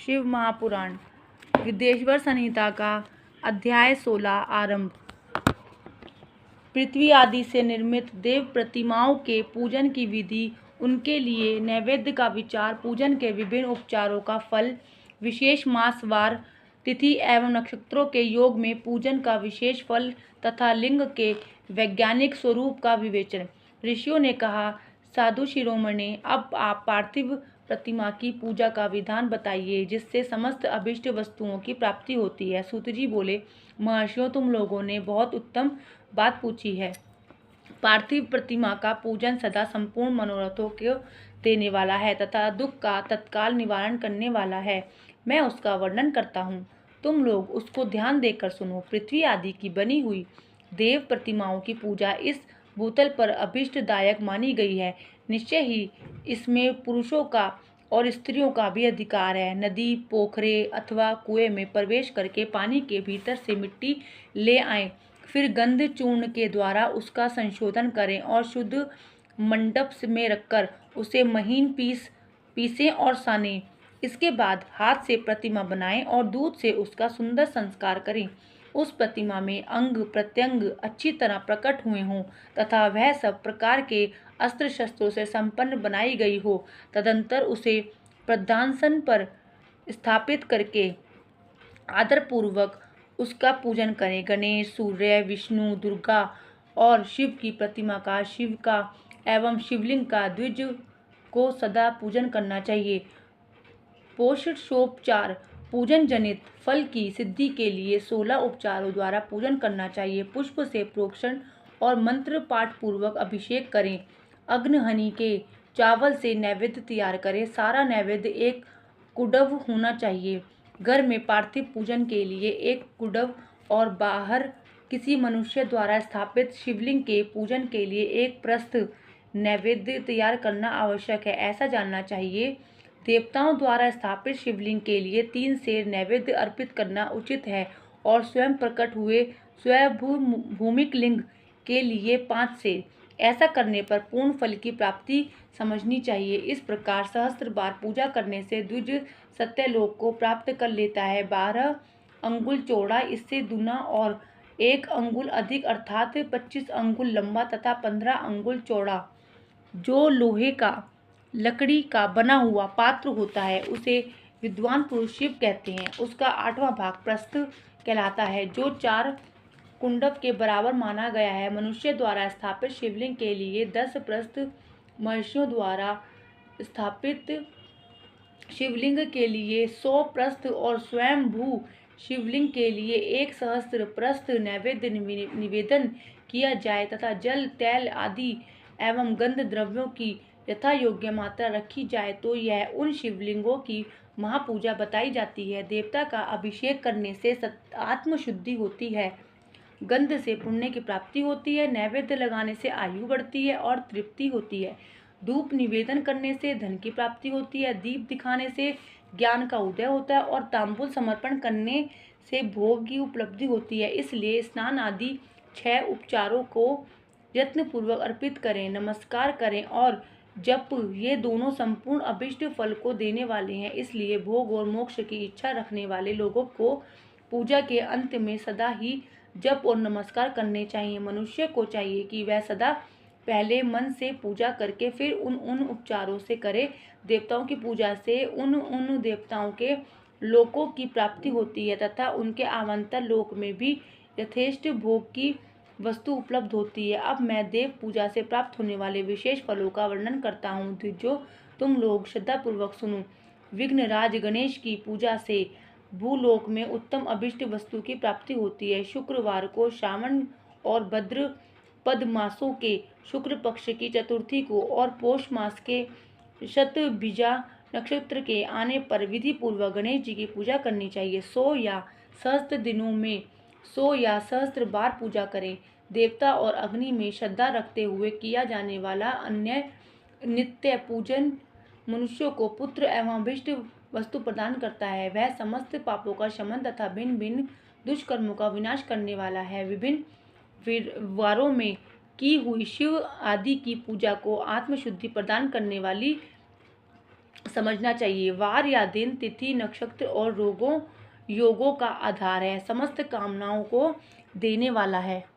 शिव महापुराण विदेश्वर संहिता का अध्याय 16 आरंभ। पृथ्वी आदि से निर्मित देव प्रतिमाओं के पूजन की विधि, उनके लिए नैवेद्य का विचार, पूजन के विभिन्न उपचारों का फल, विशेष मास, वार, तिथि एवं नक्षत्रों के योग में पूजन का विशेष फल तथा लिंग के वैज्ञानिक स्वरूप का विवेचन। ऋषियों ने कहा, साधु शिरोमणि, अब आप पार्थिव प्रतिमा की पूजा का विधान बताइए जिससे समस्त अभिष्ट वस्तुओं की प्राप्ति होती है। सूत जी बोले, महर्षियों, तुम लोगों ने बहुत उत्तम बात पूछी है। पार्थिव प्रतिमा का पूजन सदा संपूर्ण मनोरथों को देने वाला है तथा दुख का तत्काल निवारण करने वाला है। मैं उसका वर्णन करता हूँ, तुम लोग उसको ध्यान देकर सुनो। पृथ्वी आदि की बनी हुई देव प्रतिमाओं की पूजा इस भूतल पर अभिष्टदायक मानी गई है। निश्चय ही इसमें पुरुषों का और स्त्रियों का भी अधिकार है। नदी, पोखरे अथवा कुएं में प्रवेश करके पानी के भीतर से मिट्टी ले आएं, फिर गंध चूर्ण के द्वारा उसका संशोधन करें और शुद्ध मंडप में रखकर उसे महीन पीसें और सानें। इसके बाद हाथ से प्रतिमा बनाएं और दूध से उसका सुंदर संस्कार करें। उस प्रतिमा में अंग प्रत्यंग अच्छी तरह प्रकट हुए हों तथा वह सब प्रकार के अस्त्र शस्त्रों से संपन्न बनाई गई हो। तदंतर उसे प्रधानासन पर स्थापित करके आदरपूर्वक उसका पूजन करें। गणेश, सूर्य, विष्णु, दुर्गा और शिव की प्रतिमा का, शिव का एवं शिवलिंग का द्विज को सदा पूजन करना चाहिए। पोषोपचार, पूजन जनित फल की सिद्धि के लिए 16 उपचारों द्वारा पूजन करना चाहिए। पुष्प से प्रोक्षण और मंत्र पाठ पूर्वक अभिषेक करें। अग्नहनि के चावल से नैवेद्य तैयार करें। सारा नैवेद्य एक कुडव होना चाहिए। घर में पार्थिव पूजन के लिए एक कुडव और बाहर किसी मनुष्य द्वारा स्थापित शिवलिंग के पूजन के लिए एक प्रस्थ नैवेद्य तैयार करना आवश्यक है। ऐसा जानना चाहिए, देवताओं द्वारा स्थापित शिवलिंग के लिए 3 सेर नैवेद्य अर्पित करना उचित है और स्वयं प्रकट हुए स्वयंभूमिक लिंग के लिए 5 सेर। ऐसा करने पर पूर्ण फल की प्राप्ति समझनी चाहिए। इस प्रकार सहस्त्र बार पूजा करने से द्विज सत्यलोक को प्राप्त कर लेता है। 12 अंगुल चौड़ा, इससे दूना और 1 अंगुल अधिक अर्थात 25 अंगुल लंबा तथा 15 अंगुल चौड़ा जो लोहे का, लकड़ी का बना हुआ पात्र होता है उसे विद्वान पुरुष शिव कहते हैं। उसका 8वां भाग प्रस्थ कहलाता है जो 4 कुंडव के बराबर माना गया है। मनुष्य द्वारा स्थापित शिवलिंग के लिए 10 प्रस्थ, महर्षियों द्वारा स्थापित शिवलिंग के लिए 100 प्रस्थ और स्वयंभू शिवलिंग के लिए 1 सहस्त्र प्रस्थ नैवेद्य निवेदन किया जाए तथा जल, तैल आदि एवं गंध द्रव्यों की यथा योग्य मात्रा रखी जाए तो यह उन शिवलिंगों की महापूजा बताई जाती है। देवता का अभिषेक करने से आत्मशुद्धि होती है, गंध से पुण्य की प्राप्ति होती है, नैवेद्य लगाने से आयु बढ़ती है और तृप्ति होती है, धूप निवेदन करने से धन की प्राप्ति होती है, दीप दिखाने से ज्ञान का उदय होता है और तांबूल समर्पण करने से भोग की उपलब्धि होती है। इसलिए स्नान आदि 6 उपचारों को यत्नपूर्वक अर्पित करें, नमस्कार करें और जप, ये दोनों संपूर्ण अभिष्ट फल को देने वाले हैं। इसलिए भोग और मोक्ष की इच्छा रखने वाले लोगों को पूजा के अंत में सदा ही जप और नमस्कार करने चाहिए। मनुष्य को चाहिए कि वह सदा पहले मन से पूजा करके फिर उन उपचारों से करे। देवताओं की पूजा से उन देवताओं के लोकों की प्राप्ति होती है तथा उनके आवंतर लोक में भी यथेष्ट भोग की वस्तु उपलब्ध होती है। अब मैं देव पूजा से प्राप्त होने वाले विशेष फलों का वर्णन करता हूँ जो तुम लोग श्रद्धापूर्वक सुनो। विघ्नराज गणेश की पूजा से भूलोक में उत्तम अभिष्ट वस्तु की प्राप्ति होती है। शुक्रवार को श्रावण और भद्रपद मासों के शुक्ल पक्ष की चतुर्थी को और पौष मास के शतभिजा नक्षत्र के आने पर विधि पूर्वक गणेश जी की पूजा करनी चाहिए। 100 या सहस्त्र दिनों में 100 या सहस्त्र बार पूजा करें। देवता और अग्नि में श्रद्धा रखते हुए किया जाने वाला अन्य नित्य पूजन मनुष्यों को पुत्र एवं अभिष्ट वस्तु प्रदान करता है। वह समस्त पापों का शमन तथा भिन्न भिन्न दुष्कर्मों का विनाश करने वाला है। विभिन्न वारों में की हुई शिव आदि की पूजा को आत्मशुद्धि प्रदान करने वाली समझना चाहिए। वार या दिन, तिथि, नक्षत्र और योगों का आधार है, समस्त कामनाओं को देने वाला है।